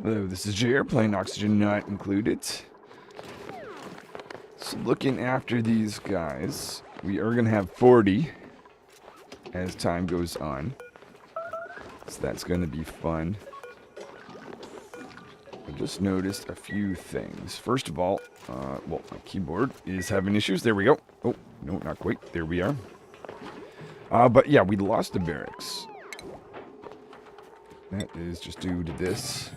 Hello, this is J Airplane, oxygen not included. So looking after these guys, we are going to have 40 as time goes on. So that's going to be fun. I just noticed a few things. First of all, well, my keyboard is having issues. There we go. Oh, no, not quite. There we are. But yeah, we lost the barracks. That is just due to this.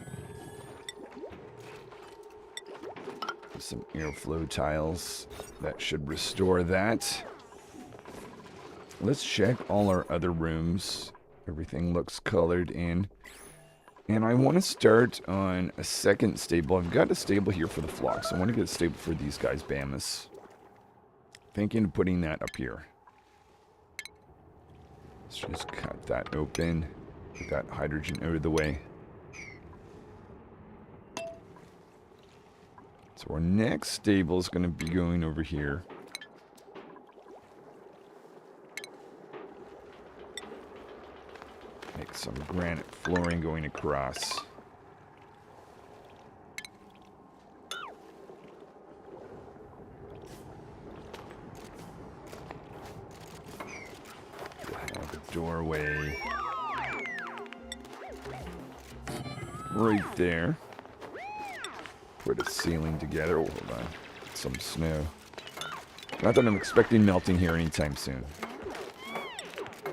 Some airflow tiles that should restore that. Let's check all our other rooms. Everything looks colored in. And I want to start on a second stable. I've got a stable here for the flocks. I want to get a stable for these guys, Bamas. Thinking of putting that up here. Let's just cut that open. Get that hydrogen out of the way. So our next stable is going to be going over here. Make some granite flooring going across. We'll have a doorway right there. Put a ceiling together. Oh, hold on. Some snow. Not that I'm expecting melting here anytime soon. So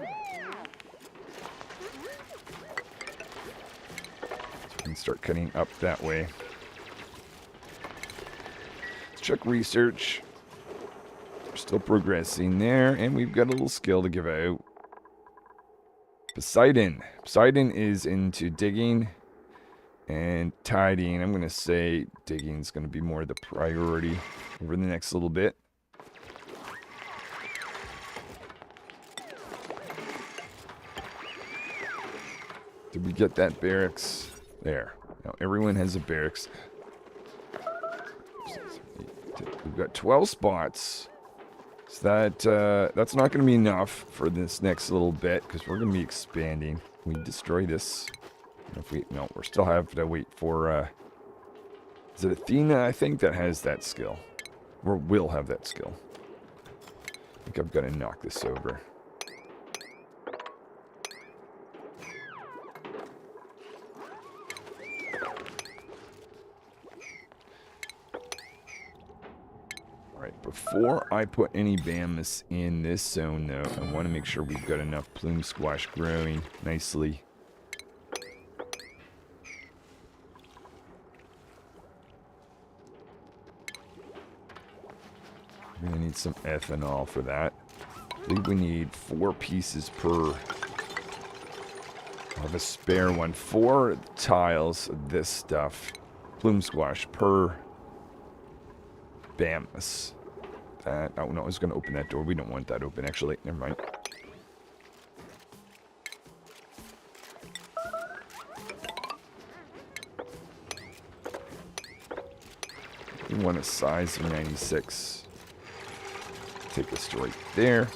we can start cutting up that way. Let's check research. We're still progressing there, and we've got a little skill to give out. Poseidon. Poseidon is into digging and tidying. I'm going to say digging is going to be more the priority over the next little bit. Did we get that barracks? There. Now everyone has a barracks. We've got 12 spots. So that's not going to be enough for this next little bit because we're going to be expanding. We destroy this. If we no, we still have to wait for. Is it Athena? I think that has that skill, or will have that skill. I think I've got to knock this over. Alright, before I put any Bamas in this zone, though, I want to make sure we've got enough plume squash growing nicely. We're going to need some ethanol for that. I believe we need 4 pieces per. I'll have a spare one. 4 tiles of this stuff. Plume squash per Bamas. Oh no, I was going to open that door. We don't want that open, actually. Never mind. We want a size of 96. Take this right there.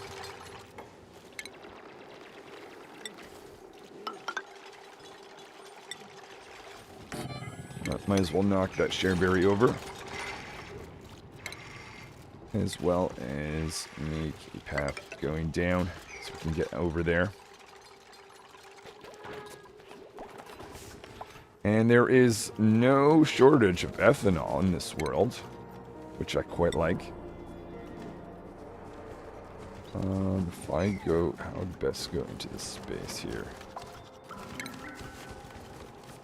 Might as well knock that shareberry over. As well as make a path going down so we can get over there. And there is no shortage of ethanol in this world, which I quite like. If I go, how would best go into this space here?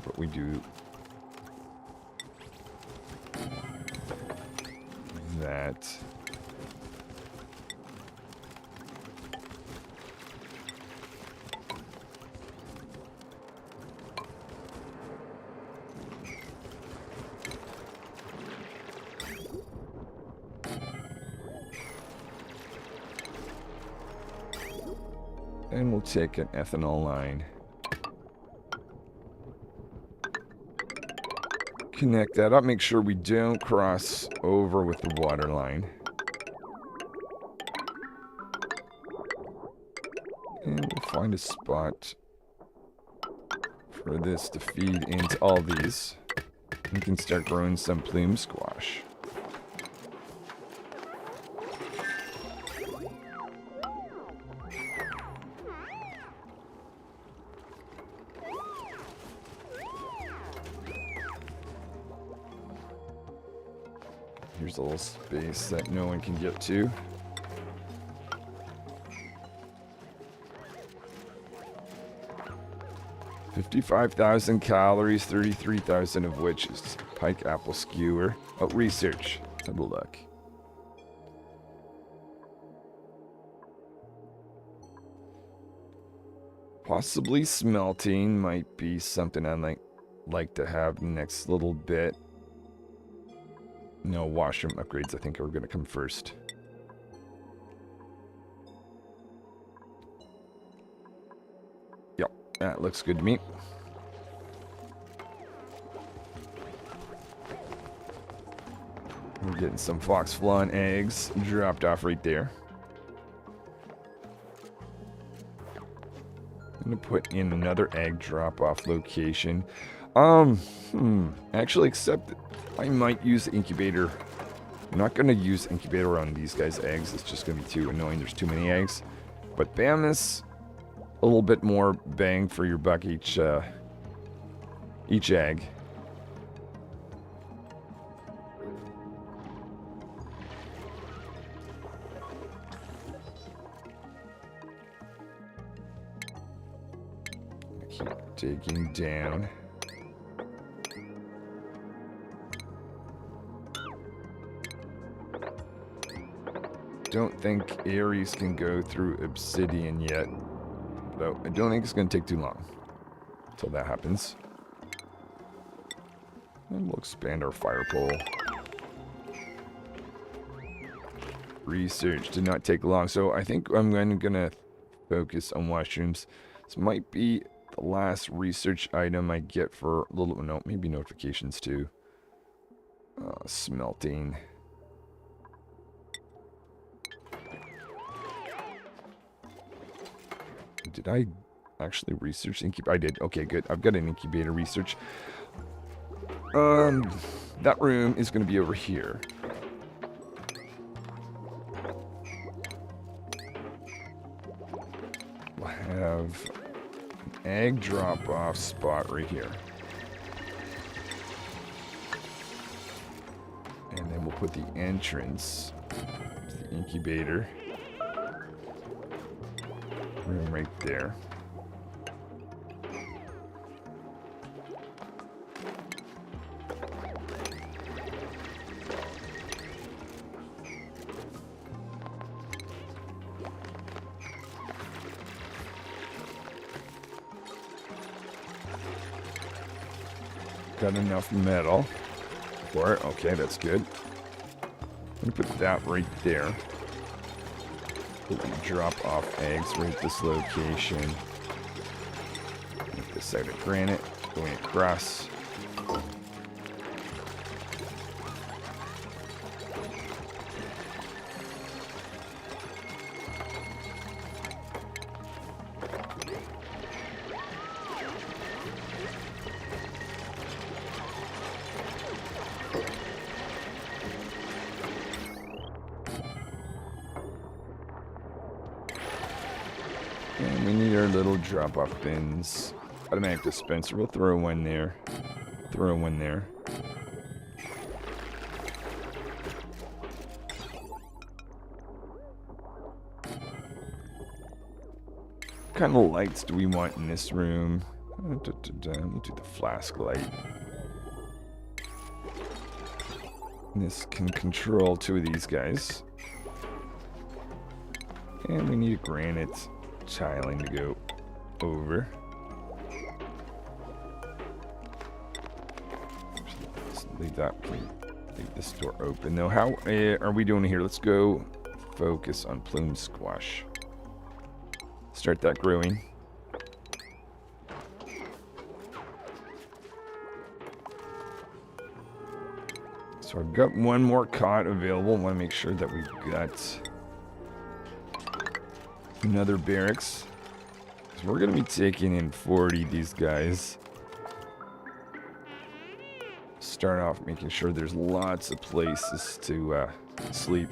But we do that. And we'll take an ethanol line. Connect that up. Make sure we don't cross over with the water line. And we'll find a spot for this to feed into all these. We can start growing some plume squash. Here's a little space that no one can get to. $55,000 calories, 33,000 of which is pike apple skewer. Oh, research. Let's have a look. Possibly smelting might be something I'd like to have next little bit. No, washroom upgrades I think are going to come first. Yep, that looks good to me. We're getting some fox flan eggs dropped off right there. I'm going to put in another egg drop-off location. Actually, except I might use the incubator. I'm not going to use incubator on these guys' eggs. It's just going to be too annoying. There's too many eggs. But banished, a little bit more bang for your buck each egg. Keep digging down. Don't think Ares can go through obsidian yet, though I don't think it's going to take too long until that happens. And we'll expand our fire pole. Research did not take long, so I think I'm going to focus on mushrooms. This might be the last research item I get for a little, no, maybe notifications too. Smelting. Did I actually research incubator? I did. Okay, good. I've got an incubator research. That room is going to be over here. We'll have an egg drop-off spot right here. And then we'll put the entrance to the incubator room right there. Got enough metal for it. Okay, that's good. Let me put that right there. Drop off eggs right at this location. Make this side of granite going across. And we need our little drop-off bins. Automatic dispenser. We'll throw one there. Throw one there. What kind of lights do we want in this room? We'll do the flask light. This can control two of these guys. And we need a granite tiling to go over. Just leave that. Leave this door open though. How are we doing here? Let's go focus on plume squash. Start that growing. So I've got one more cot available. I want to make sure that we've got another barracks. So we're going to be taking in 40 these guys. start off making sure there's lots of places to sleep.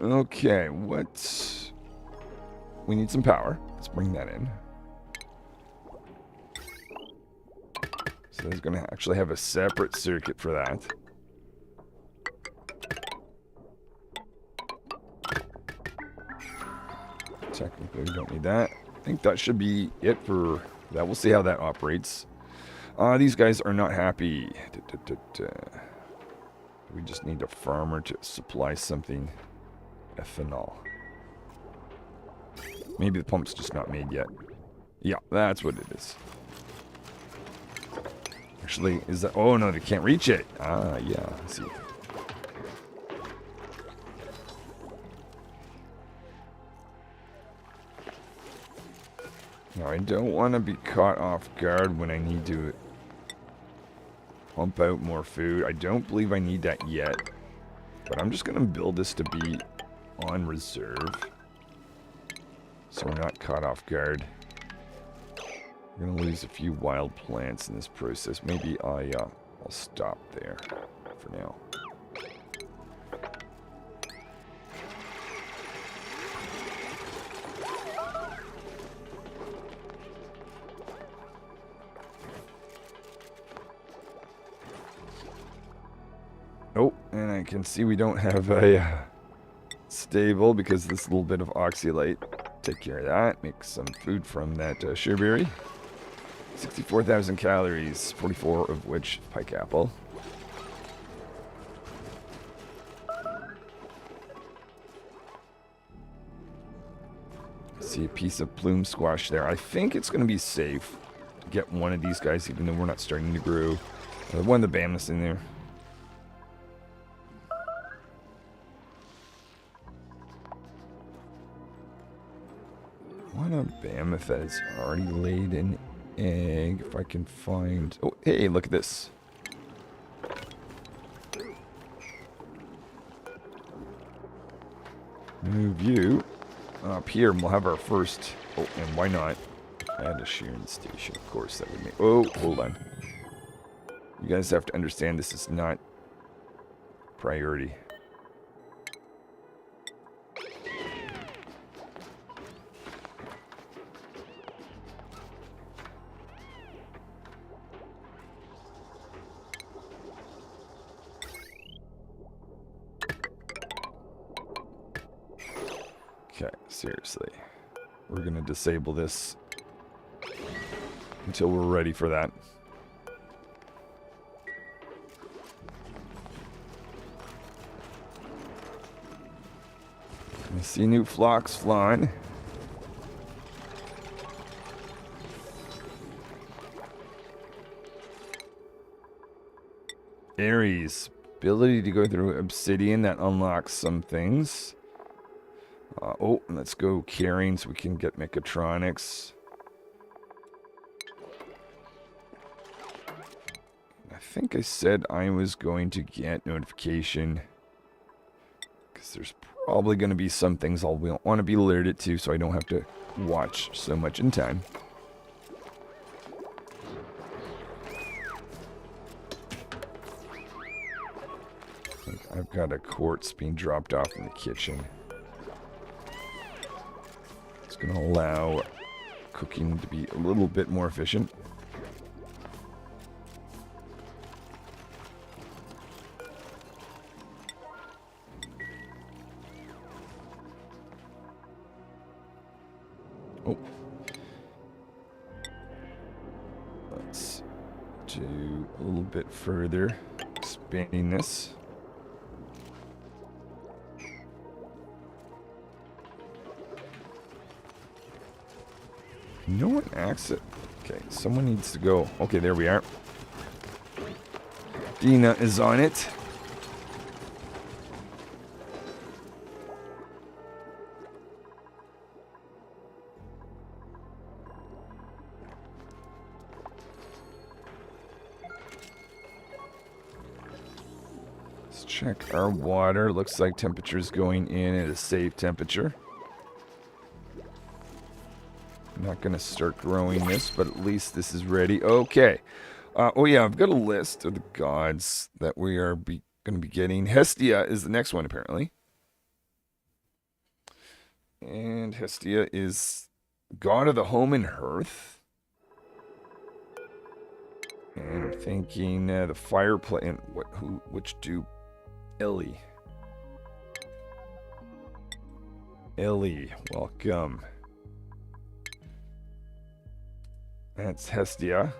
Okay, what? We need some power. Let's bring that in. So it's going to actually have a separate circuit for that. Technically, we don't need that. I think that should be it for that. We'll see how that operates. These guys are not happy. We just need a farmer to supply something. Ethanol. Maybe the pump's just not made yet. Yeah, that's what it is. Actually, is that... Oh, no, they can't reach it. Ah, yeah, I see. Now, I don't want to be caught off guard when I need to pump out more food. I don't believe I need that yet. But I'm just going to build this to be on reserve. So we're not caught off guard. We're going to lose a few wild plants in this process. Maybe I'll stop there for now. Oh, and I can see we don't have a stable because this little bit of oxalate. Take care of that. Make some food from that shearberry. 64,000 calories, 44 of which pike apple. See a piece of plume squash there. I think it's going to be safe to get one of these guys, even though we're not starting to grow. One of the banished in there. One of Mammoth that has already laid an egg. If I can find... Oh, hey, look at this. Move you up here and we'll have our first... Oh, and why not? Add a shearing station. Of course, that would make... Oh, hold on. You guys have to understand this is not priority. Okay, seriously. We're going to disable this until we're ready for that. I see new flocks flying. Aries. Ability to go through obsidian that unlocks some things. Oh, let's go carrying so we can get mechatronics. I think I said I was going to get notification. Because there's probably going to be some things I'll want to be alerted to so I don't have to watch so much in time. I've got a quartz being dropped off in the kitchen. It's going to allow cooking to be a little bit more efficient. Oh. Let's do a little bit further, expanding this. No one acts it. Okay, someone needs to go. Okay, there we are. Dina is on it. check our water. Looks like temperature's going in at a safe temperature. I'm not going to start growing this, but at least this is ready. Okay. Oh yeah, I've got a list of the gods that we are going to be getting. Hestia is the next one, apparently. And Hestia is god of the home and hearth. And I'm thinking the fireplace. And which do Ellie? Ellie, welcome. That's Hestia.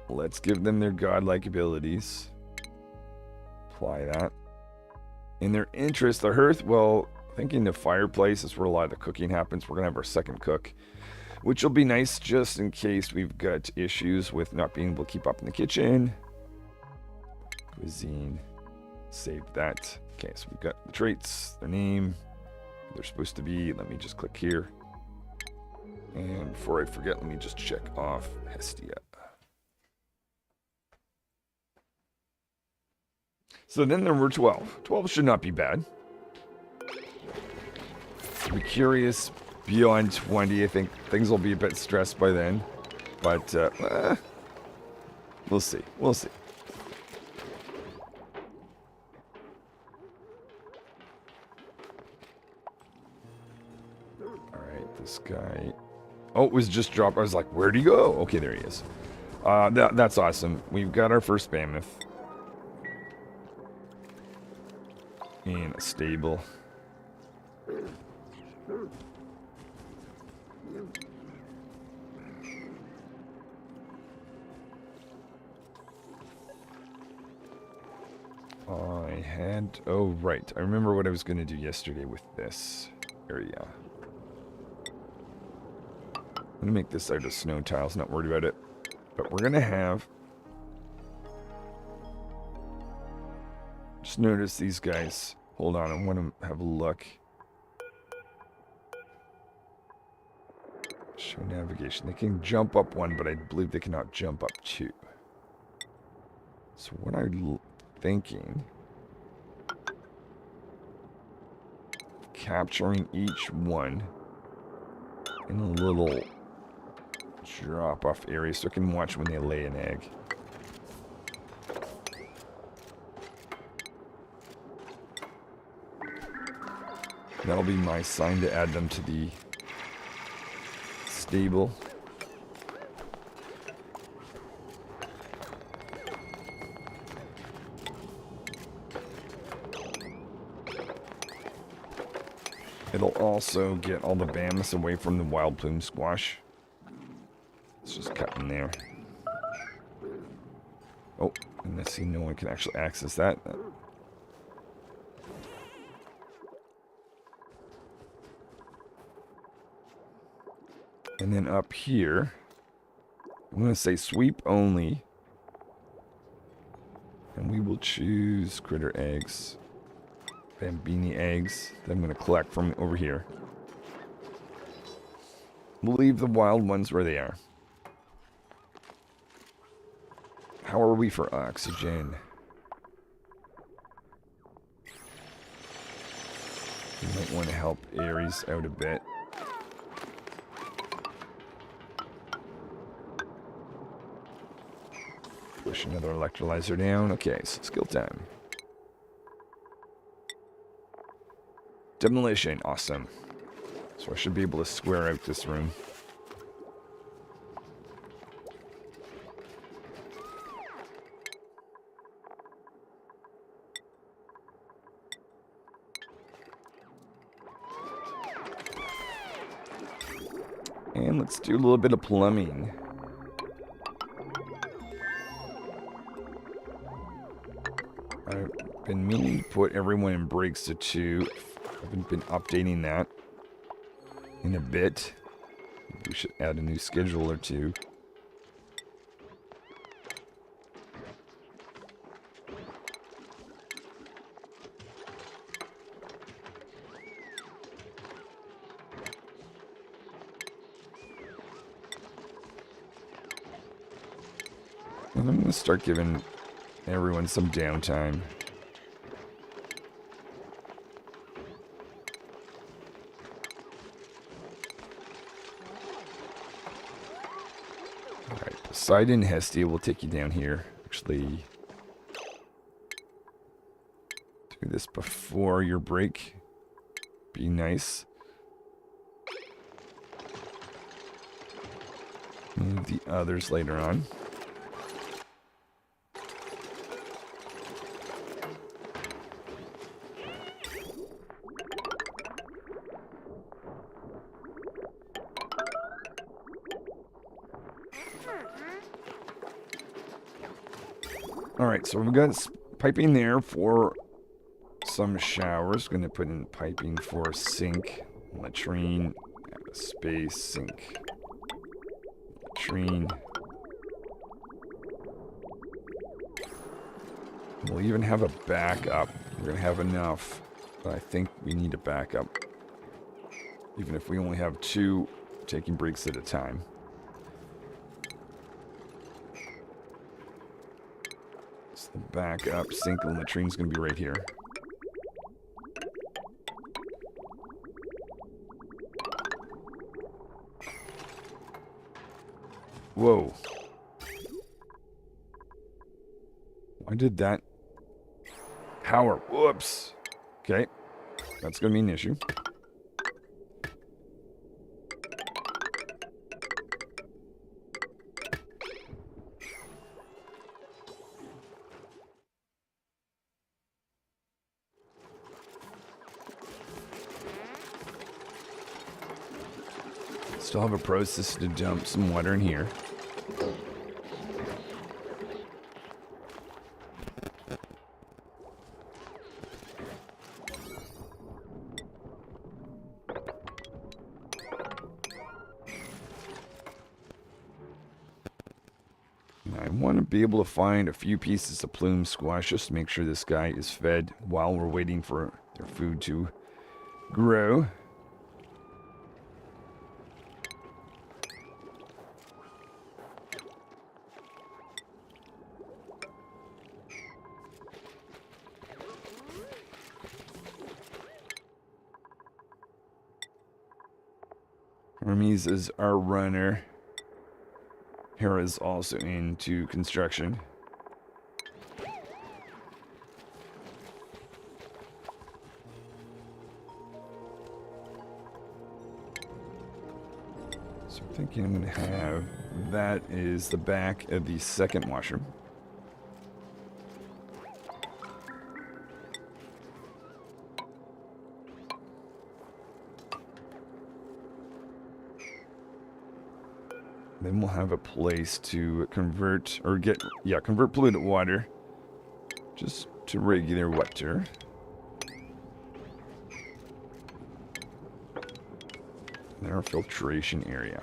Let's give them their godlike abilities. Apply that. In their interest, the hearth, well, thinking the fireplace is where a lot of the cooking happens. We're going to have our second cook, which will be nice just in case we've got issues with not being able to keep up in the kitchen. Cuisine. Save that. Okay, so we've got the traits, their name, they're supposed to be. Let me just click here. And before I forget, let me just check off Hestia. So then there were 12. 12 should not be bad. Be curious beyond 20. I think things will be a bit stressed by then. But we'll see. We'll see. Alright, this guy... Oh, it was just dropped. I was like, where'd he go? Okay, there he is. That's awesome. We've got our first mammoth. In a stable. I had... Oh, right. I remember what I was going to do yesterday with this area. I'm going to make this out of snow tiles. Not worried about it. But we're going to have... Just notice these guys. Hold on, I want to have a look. Show navigation. They can jump up one, but I believe they cannot jump up two. So what I'm thinking... Capturing each one in a little drop-off area so I can watch when they lay an egg. That'll be my sign to add them to the stable. It'll also get all the bambus away from the wild plume squash. Let's just cut in there. Oh, and let's see, no one can actually access that. And then up here, I'm going to say sweep only. And we will choose critter eggs. Bambini eggs that I'm going to collect from over here. We'll leave the wild ones where they are. How are we for oxygen? We might want to help Ares out a bit. Push another electrolyzer down. Okay, so skill time. Demolition, awesome. So I should be able to square out this room. And let's do a little bit of plumbing. I've been meaning to put everyone in breaks to 2. I haven't been updating that in a bit. We should add a new schedule or 2. And I'm going to start giving everyone some downtime. Alright, Poseidon, Hestia will take you down here. Actually, do this before your break. Be nice. Move the others later on. Alright, so we've got piping there for some showers. Going to put in piping for sink, latrine, have a space, sink, latrine. We'll even have a backup. We're going to have enough, but I think we need a backup. Even if we only have 2 taking breaks at a time. The backup sink and latrine's going to be right here. Whoa. Why did that power? Whoops. Okay. That's going to be an issue. Still have a process to dump some water in here. I want to be able to find a few pieces of plume squash just to make sure this guy is fed while we're waiting for their food to grow. Hermes is our runner. Hera's also into construction. So I'm thinking I'm going to have that is the back of the second washroom. Then we'll have a place to convert, or convert polluted water just to regular water. And our filtration area.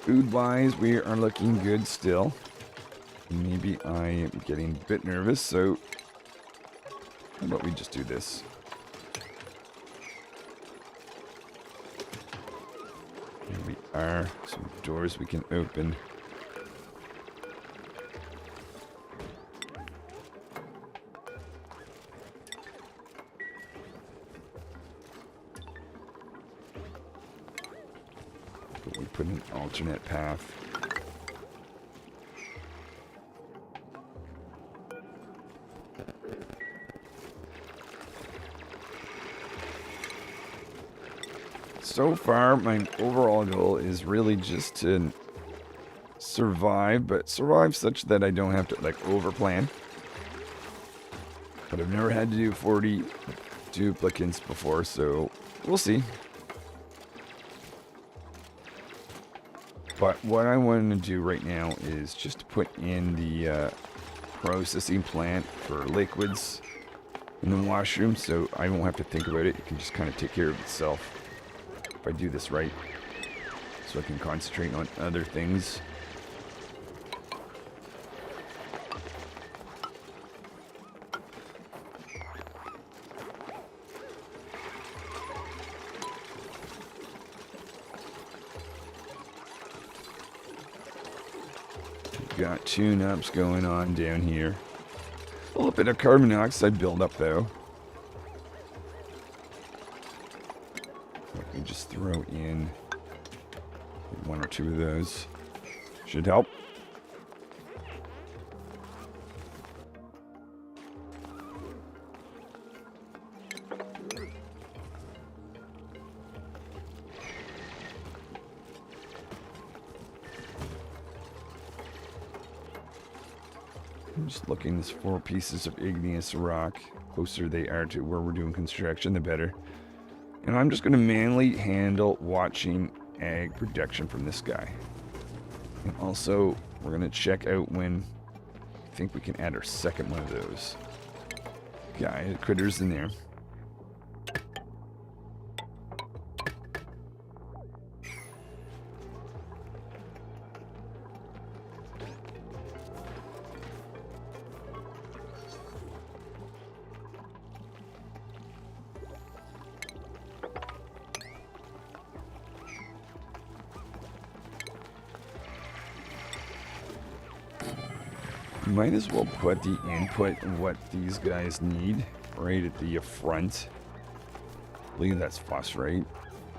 Food-wise, we are looking good still. Maybe I am getting a bit nervous, so how about we just do this? Here we are. Some doors we can open. We put an alternate path. So far, my overall goal is really just to survive, but survive such that I don't have to like overplan. But I've never had to do 40 duplicants before, so we'll see. But what I want to do right now is just to put in the processing plant for liquids in the washroom, so I won't have to think about it. It can just kind of take care of itself. if I do this right. So I can concentrate on other things. Got tune-ups going on down here. A little bit of carbon dioxide buildup though. Let me just throw in one or two of those. Should help. I'm just looking. There's 4 pieces of igneous rock. Closer they are to where we're doing construction, the better. And I'm just going to manually handle watching ag production from this guy. And also, we're going to check out when I think we can add our second one of those guy critters in there. Might as well put the input of what these guys need right at the front. I believe that's phosphorite.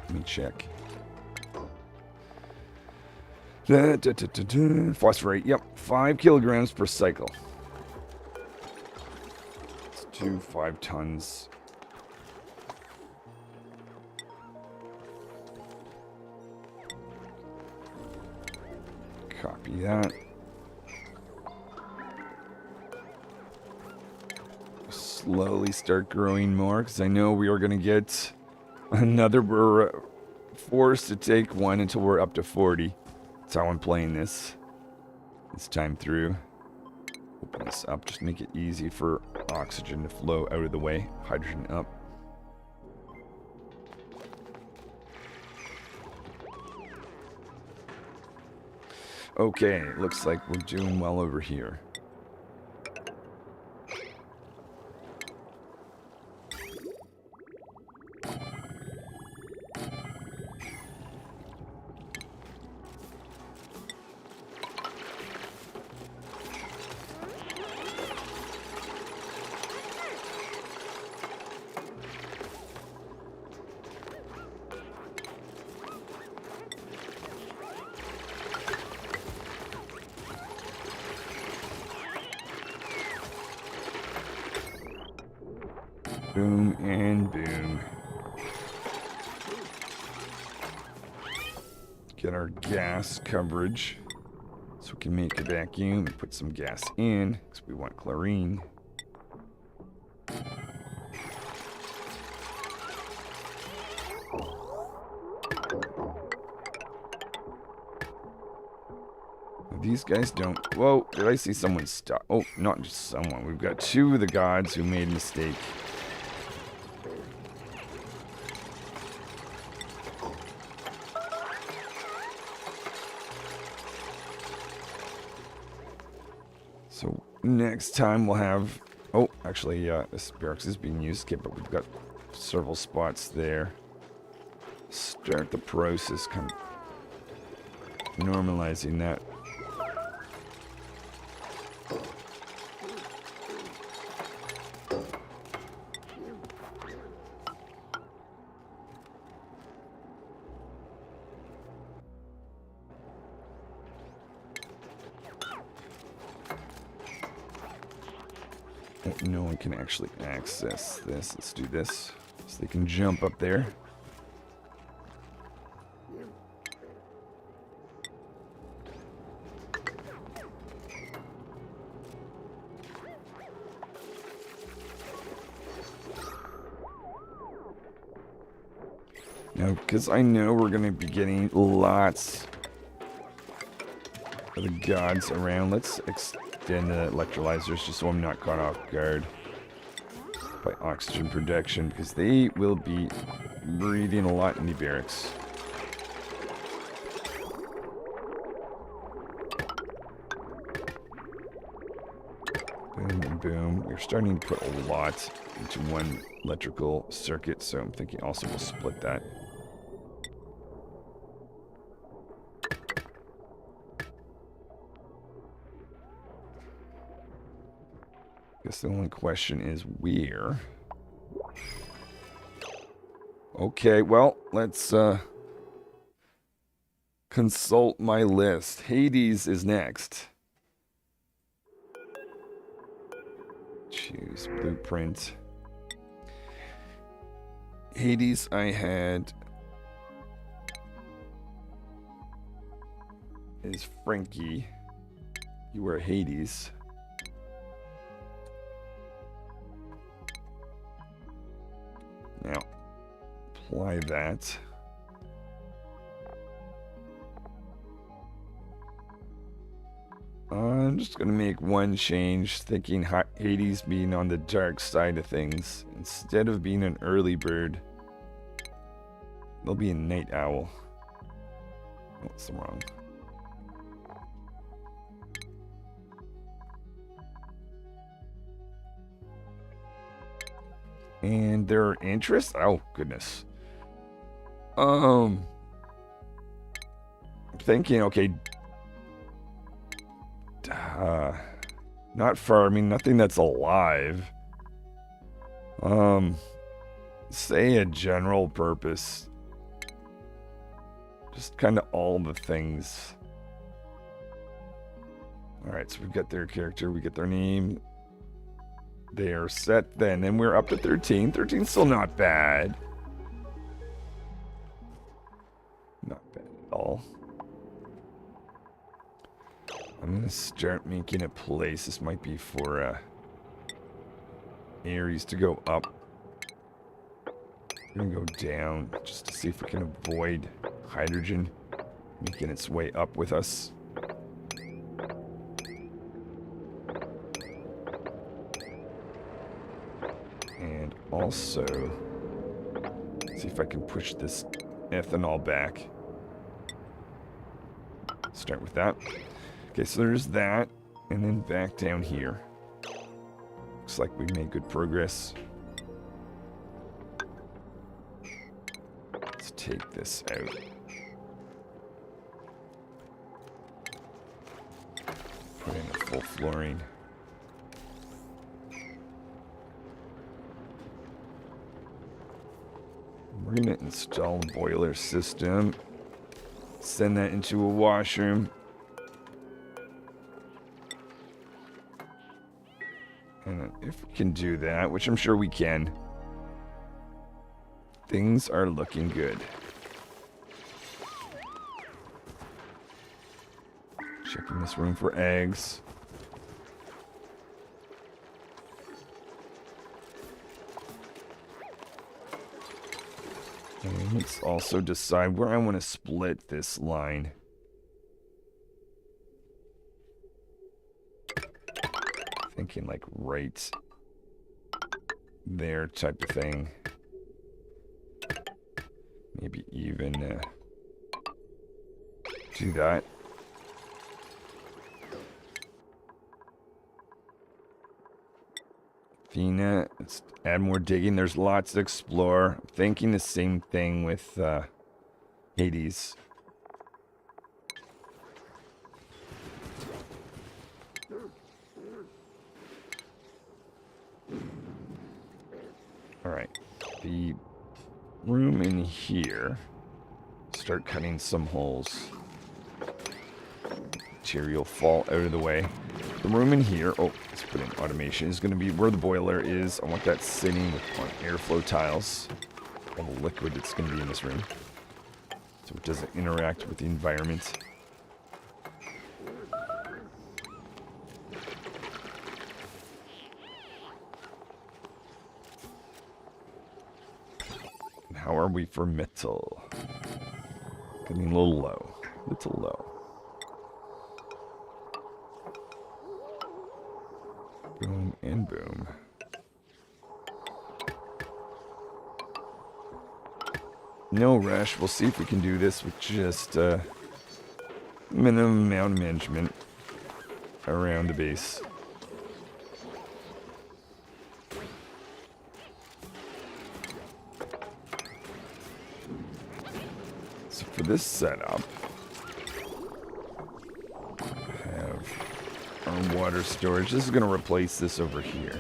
Let me check. Phosphorite, yep. 5 kilograms per cycle. Let's do 5 tons. Copy that. Slowly start growing more, because I know we are going to get another. We're forced to take one until we're up to 40. That's how I'm playing this time through. Open this up, just make it easy for oxygen to flow out of the way. Hydrogen up. Okay, looks like we're doing well over here. Boom and boom. Get our gas coverage so we can make a vacuum and put some gas in because we want chlorine. These guys don't. Whoa, did I see someone stop? Oh, not just someone. We've got 2 of the gods who made a mistake. So next time we'll have. Oh, actually, this barracks is being used. Okay, but we've got several spots there. Start the process, kind of normalizing that. No one can actually access this. Let's do this so they can jump up there. Now, because I know we're going to be getting lots of the gods around, let's extend the electrolyzers just so I'm not caught off guard by oxygen production, because they will be breathing a lot in the barracks. Boom and boom. We're starting to put a lot into one electrical circuit, so I'm thinking also we'll split that. Guess the only question is where. Okay, well, let's consult my list. Hades is next. Choose blueprint. Hades, I had is Frankie. You were Hades. Now, apply that. I'm just going to make one change, thinking Hades being on the dark side of things. Instead of being an early bird, they'll be a night owl. Oh, that's wrong. And their interests? Oh, goodness. I'm thinking, okay, not farming, nothing that's alive. Say a general purpose. Just kind of all the things. Alright, so we've got their character, we get their name. They are set then, and we're up to 13. 13's still not bad. Not bad at all. I'm going to start making a place. This might be for Ares to go up. We're going to go down just to see if we can avoid hydrogen making its way up with us. And also, see if I can push this ethanol back. Start with that. Okay, so there's that, and then back down here. Looks like we made good progress. Let's take this out. Put in a full flooring. We're going to install a boiler system. Send that into a washroom. And if we can do that, which I'm sure we can, things are looking good. Checking this room for eggs. And let's also decide where I want to split this line. Thinking like right there type of thing. Maybe even do that. Athena, let's add more digging. There's lots to explore. I'm thinking the same thing with Hades. Alright, the room in here, start cutting some holes. Material fall out of the way. The room in here, oh, let's put in automation, is going to be where the boiler is. I want that sitting on airflow tiles. All the liquid that's going to be in this room. So it doesn't interact with the environment. How are we for metal? Getting a little low. Little low. Boom and boom. No rush. We'll see if we can do this with just minimum amount of management around the base. So for this setup, I have our water storage. This is going to replace this over here.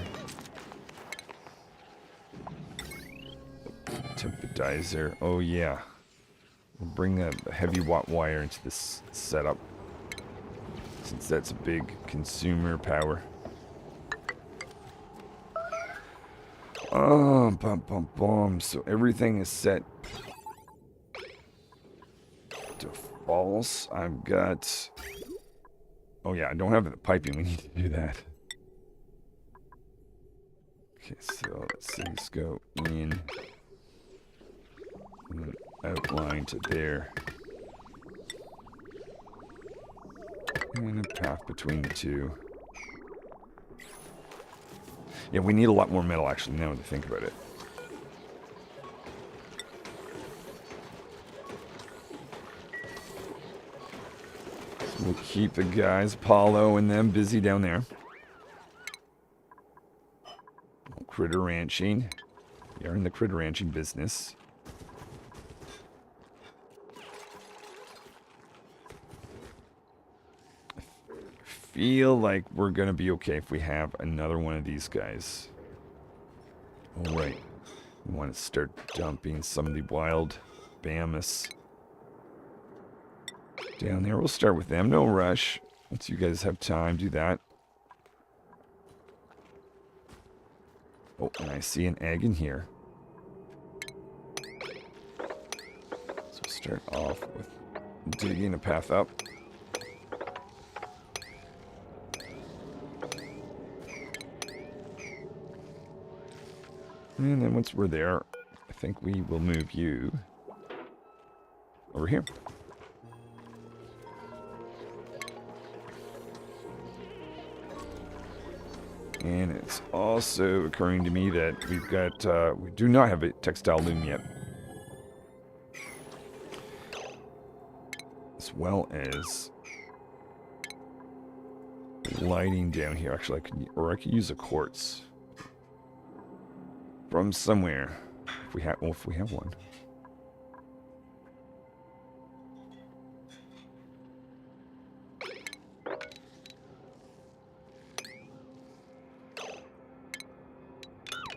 Tempedizer. Oh yeah. We'll bring a heavy watt wire into this setup, since that's a big consumer power. Oh, bum bum bum. So everything is set to false. I've got... Oh yeah, I don't have the piping. We need to do that. Okay, so let's see. Let's go in. And outline to there. And a path between the two. Yeah, we need a lot more metal, actually, now that I think about it. So we'll keep the guys, Apollo and them, busy down there. Critter ranching. We are in the critter ranching business. Feel like we're gonna be okay if we have another one of these guys. Alright. We want to start dumping some of the wild Bamas down there. We'll start with them. No rush. Once you guys have time, do that. Oh, and I see an egg in here. So we'll start off with digging a path up. And then once we're there, I think we will move you over here. And it's also occurring to me that we've got, we do not have a textile loom yet. As well as lighting down here. Actually, I could use a quartz. From somewhere, if we have one.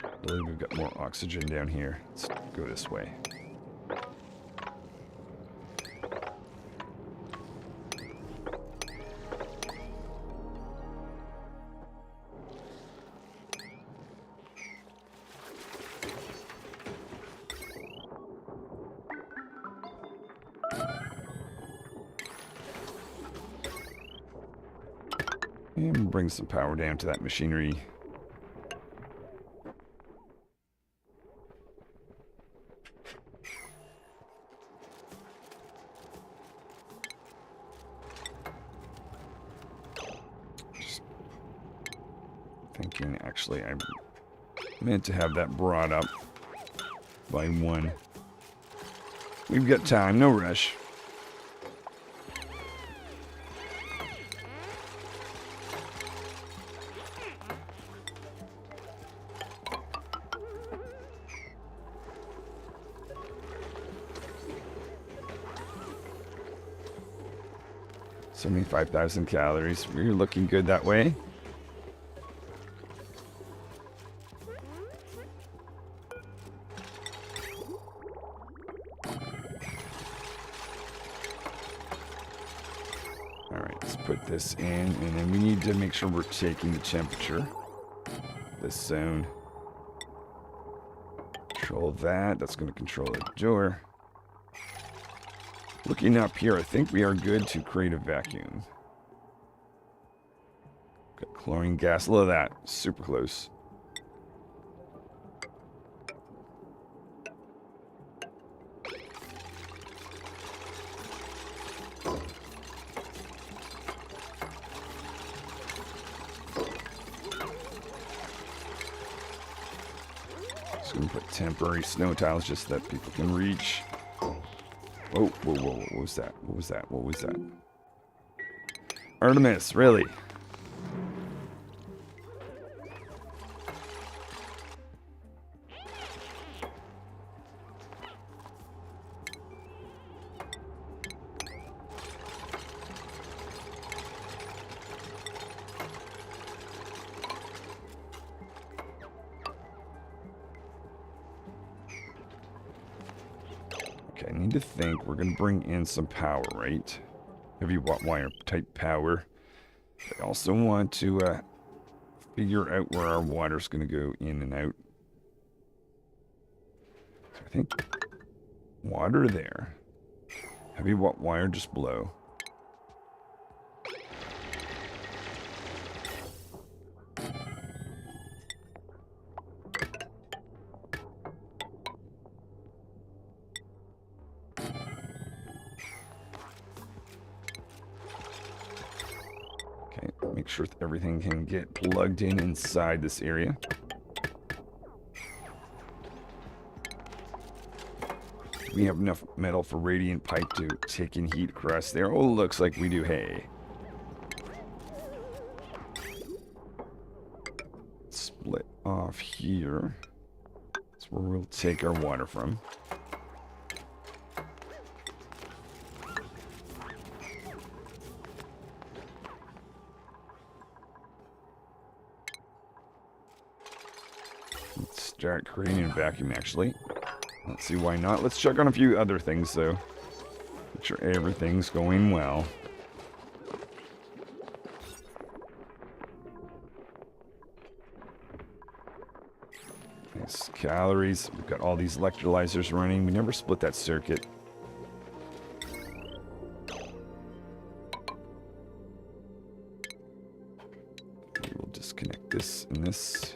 I believe we've got more oxygen down here. Let's go this way. And bring some power down to that machinery. Just thinking, actually, I meant to have that brought up by one. We've got time, no rush. So 5,000 calories. We're looking good that way. Alright, let's put this in, and then we need to make sure we're taking the temperature. This zone. Control that. That's going to control the door. Looking up here, I think we are good to create a vacuum. Got chlorine gas. Look at that. Super close. Just going to put temporary snow tiles just so that people can reach. Whoa, whoa, whoa, what was that? What was that? What was that? Artemis, really? Okay, I need to think. We're going to bring in some power, right? Heavy wire type power. I also want to figure out where our water's going to go in and out. So I think water there. Heavy wire just below. Make sure everything can get plugged in inside this area. We have enough metal for radiant pipe to take in heat across there. Oh, looks like we do. Hey. Split off here. That's where we'll take our water from. Let's start creating a vacuum, actually. Let's see why not. Let's check on a few other things, though. Make sure everything's going well. Nice calories. We've got all these electrolyzers running. We never split that circuit. We'll disconnect this and this.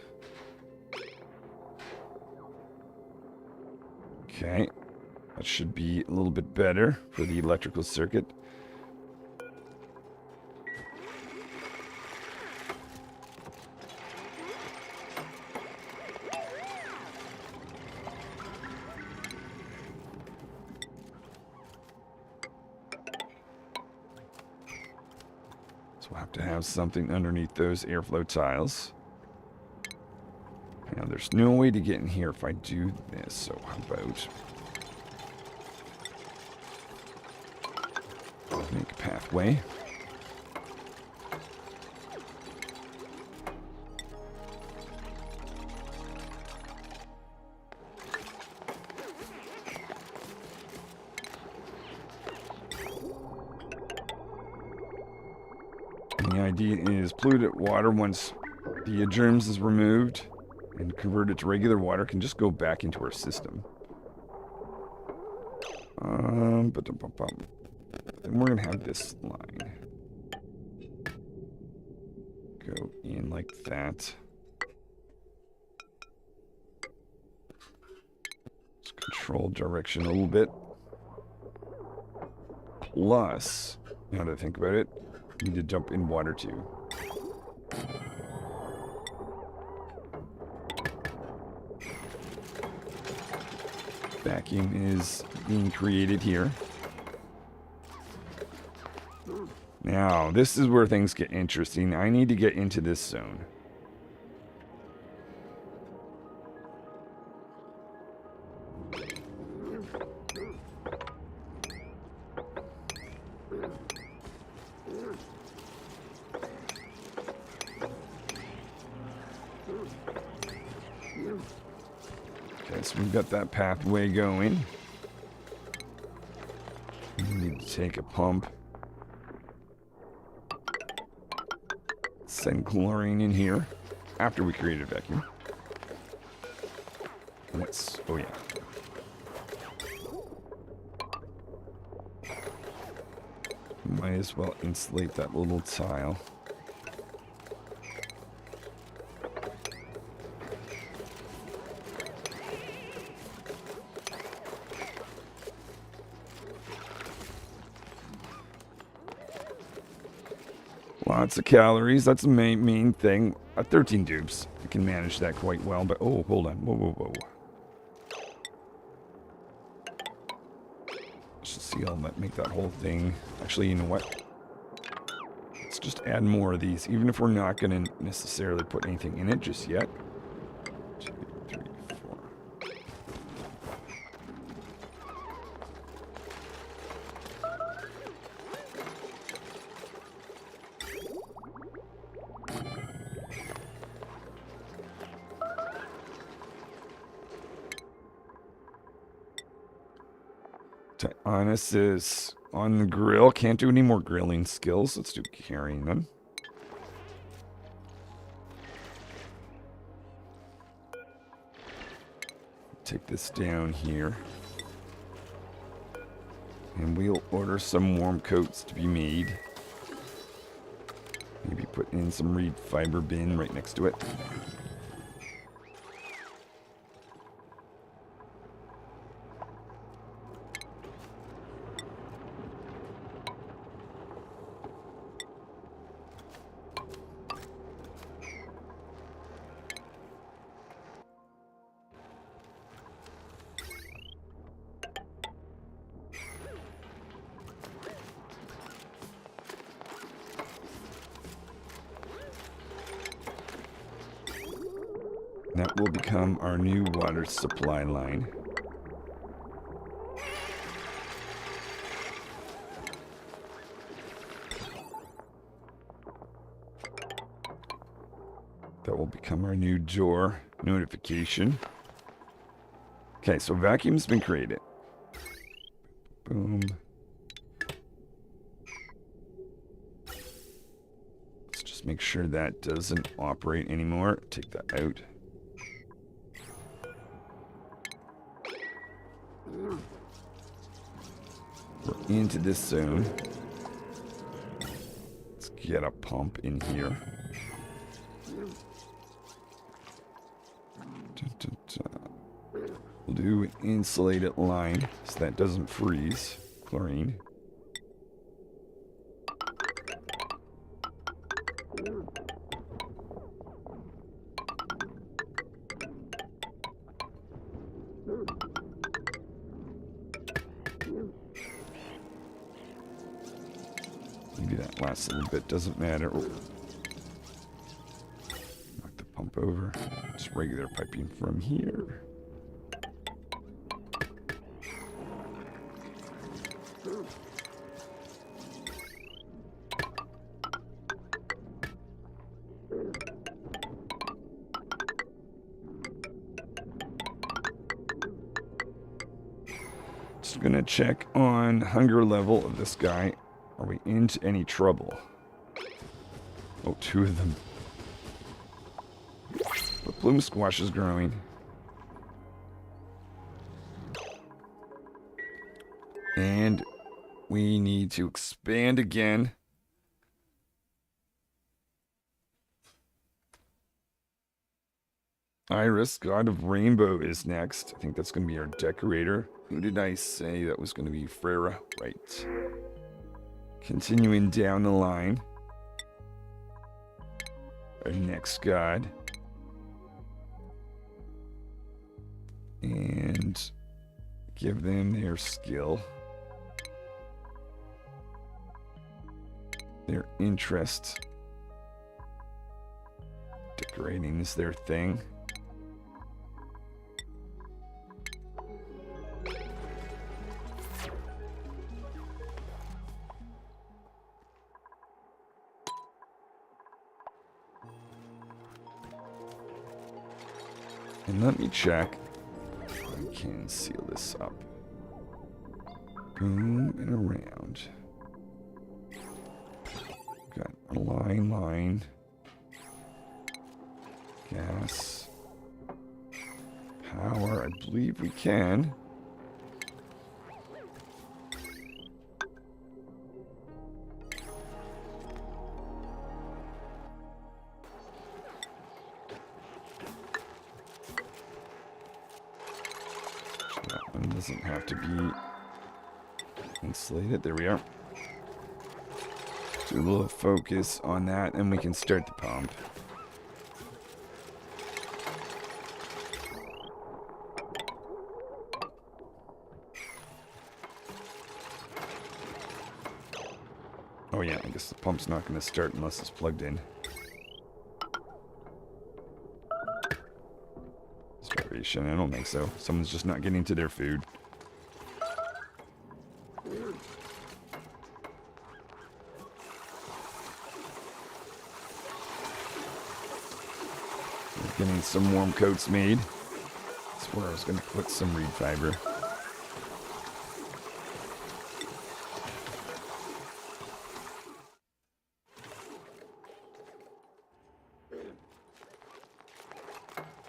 Okay, that should be a little bit better for the electrical circuit. So we'll have to have something underneath those airflow tiles. Now, there's no way to get in here if I do this, so how about... make a pathway. And the idea is polluted water, once the germs is removed and converted to regular water, can just go back into our system. Then we're gonna have this line go in like that. Let's control direction a little bit. Plus, now that I think about it, we need to dump in water too. Vacuum is being created here. Now, this is where things get interesting. I need to get into this zone. Okay, so we've got that pathway going. We need to take a pump. Send chlorine in here after we create a vacuum. Let's, oh yeah. Might as well insulate that little tile. Lots of calories. That's the main thing. 13 dupes. I can manage that quite well, but oh, hold on. Whoa, whoa, whoa. Let's see, I'll make that whole thing. Actually, you know what? Let's just add more of these, even if we're not going to necessarily put anything in it just yet. 2, 3, 4. Honest is on the grill. Can't do any more grilling skills. Let's do carrying them. Take this down here. And we'll order some warm coats to be made. Maybe put in some reed fiber bin right next to it. That will become our new water supply line. That will become our new door notification. Okay, so vacuum's been created. Boom. Let's just make sure that doesn't operate anymore. Take that out. We're into this zone. Let's get a pump in here. We'll do an insulated line so that doesn't freeze. Chlorine. Maybe that last little bit doesn't matter. Oh. Knock the pump over. Just regular piping from here. Just gonna check on hunger level of this guy. Are we into any trouble? Oh, 2 of them. The plume squash is growing. And we need to expand again. Iris, God of Rainbow, is next. I think that's going to be our decorator. Who did I say that was going to be? Freyra, right. Continuing down the line. Our next god. And give them their skill. Their interest. Decorating is their thing. And let me check if I can seal this up. Boom and around. Got a line. Gas. Power, I believe we can. Doesn't have to be insulated. There we are. Do a little focus on that and we can start the pump. Oh yeah, I guess the pump's not going to start unless it's plugged in. Starvation, I don't think so. Someone's just not getting to their food. We're getting some warm coats made. That's where I was going to put some reed fiber.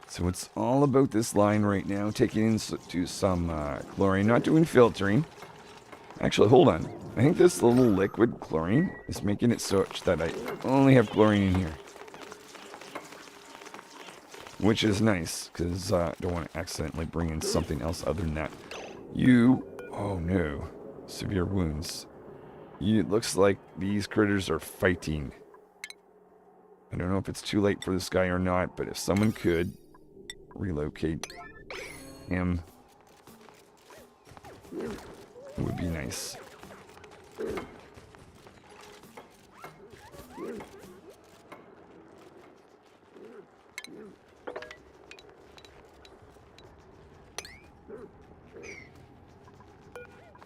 So it's all about this line right now, taking into some chlorine, not doing filtering. Actually, hold on. I think this little liquid chlorine is making it such that I only have chlorine in here. Which is nice, because I don't want to accidentally bring in something else other than that. Oh no, severe wounds. It looks like these critters are fighting. I don't know if it's too late for this guy or not, but if someone could relocate him, it would be nice.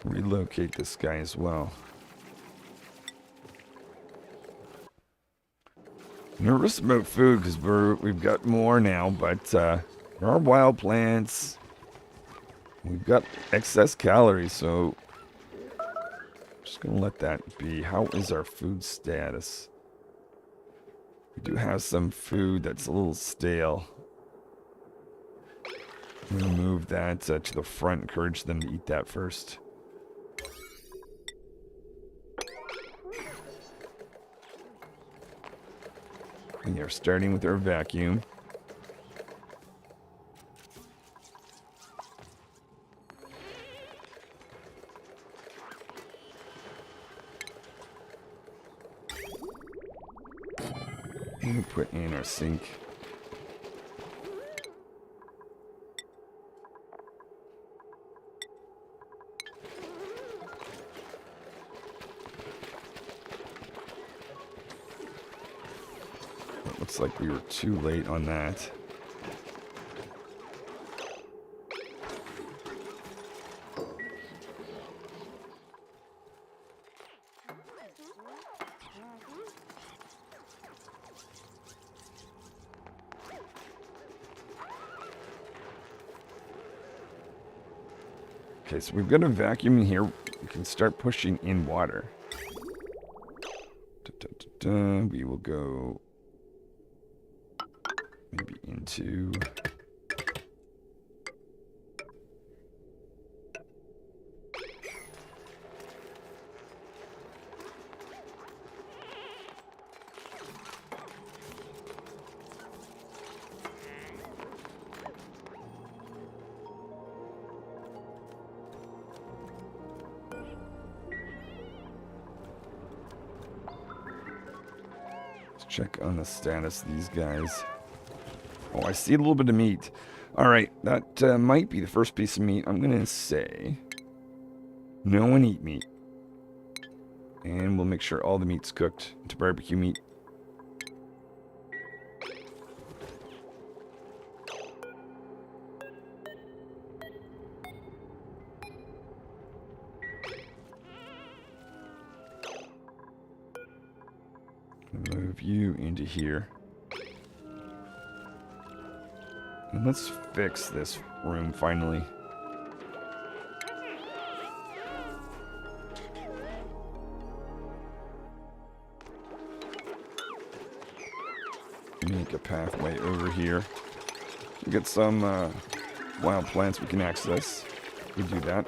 Relocate this guy as well. Nervous about food because we've got more now, but there are wild plants. We've got excess calories, so I'm just gonna let that be. How is our food status? We do have some food that's a little stale. I'm gonna move that to the front, encourage them to eat that first. And they're starting with our vacuum. And we put in our sink. Looks like we were too late on that. Okay, so we've got a vacuum in here. We can start pushing in water. We will go maybe into check on the status of these guys. Oh, I see a little bit of meat. Alright, that might be the first piece of meat. I'm going to say no one eat meat. And we'll make sure all the meat's cooked into barbecue meat. Move you into here. And let's fix this room finally. Make a pathway over here. We get some wild plants we can access. We do that.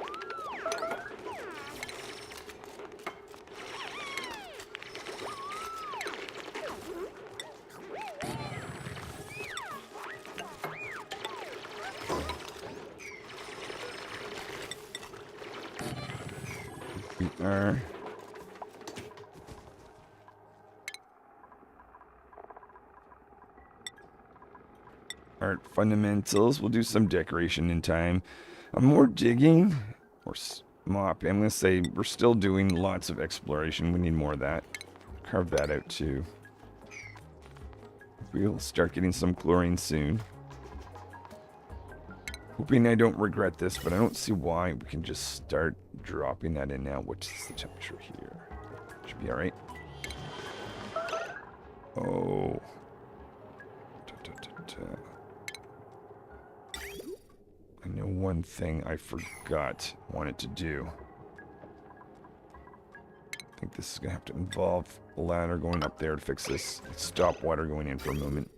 Art fundamentals. We'll do some decoration in time. More digging, or mop. I'm going to say we're still doing lots of exploration. We need more of that. Carve that out too. We'll start getting some chlorine soon. Hoping I don't regret this, but I don't see why. We can just start dropping that in now. What's the temperature here? Should be alright. Oh. I know one thing I wanted to do. I think this is going to have to involve a ladder going up there to fix this. Let's stop water going in for a moment.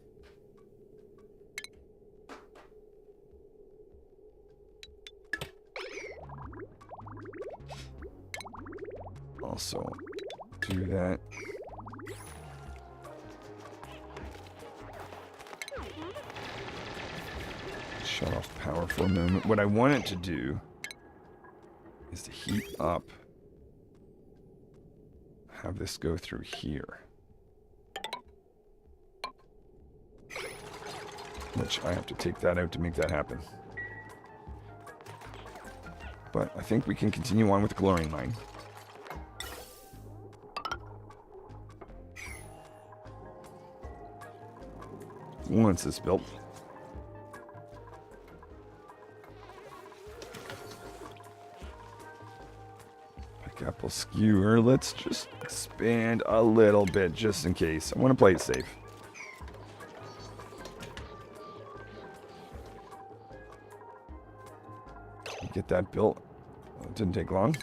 Also, do that. Shut off power for a moment. What I want it to do is to heat up. Have this go through here. Which I have to take that out to make that happen. But I think we can continue on with the chlorine line. Once it's built. Apple skewer. Let's just expand a little bit just in case. I want to play it safe. Get that built. It didn't take long.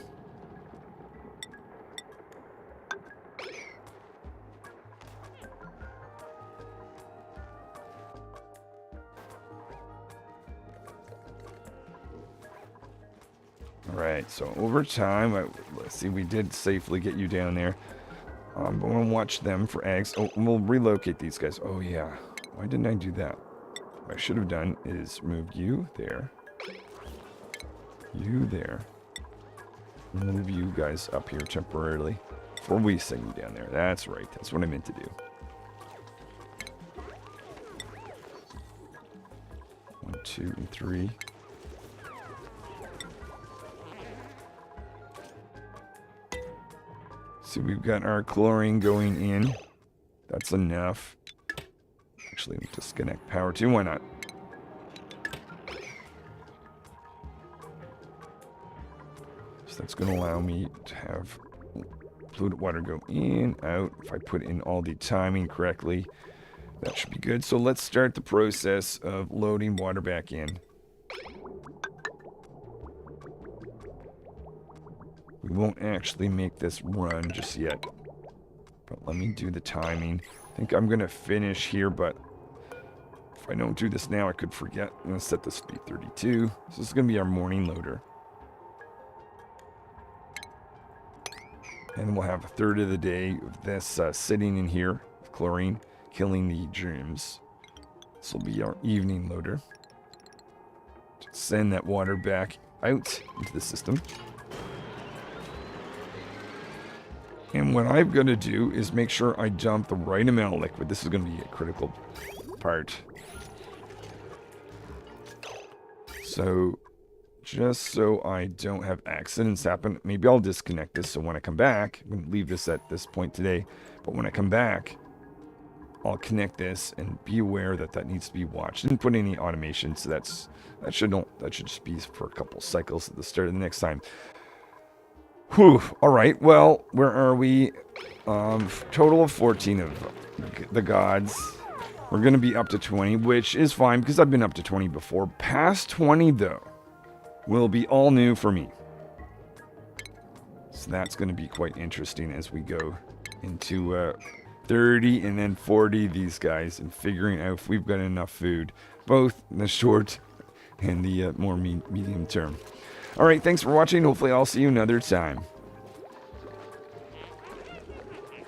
Alright, so over time, let's see, we did safely get you down there. But we're going to watch them for eggs. Oh, and we'll relocate these guys. Oh, yeah. Why didn't I do that? What I should have done is move you there. You there. Move you guys up here temporarily. Before we send you down there. That's right. That's what I meant to do. 1, 2, and 3. So we've got our chlorine going in. That's enough. Actually, we'll disconnect power too. Why not? So that's going to allow me to have polluted water go in, out. If I put in all the timing correctly, that should be good. So let's start the process of loading water back in. We won't actually make this run just yet. But let me do the timing. I think I'm going to finish here, but if I don't do this now, I could forget. I'm going to set this to be 32. So this is going to be our morning loader. And we'll have a third of the day of this sitting in here with chlorine, killing the germs. This will be our evening loader. Send that water back out into the system. And what I've got to do is make sure I dump the right amount of liquid. This is going to be a critical part. So, just so I don't have accidents happen, maybe I'll disconnect this. So when I come back, I'm going to leave this at this point today. But when I come back, I'll connect this and be aware that that needs to be watched. Didn't put any automation, so that should just be for a couple cycles at the start of the next time. Whew. All right. Well, where are we? Total of 14 of the gods. We're going to be up to 20, which is fine because I've been up to 20 before. Past 20, though, will be all new for me. So that's going to be quite interesting as we go into 30 and then 40 these guys and figuring out if we've got enough food, both in the short and the more medium term. All right, thanks for watching. Hopefully I'll see you another time.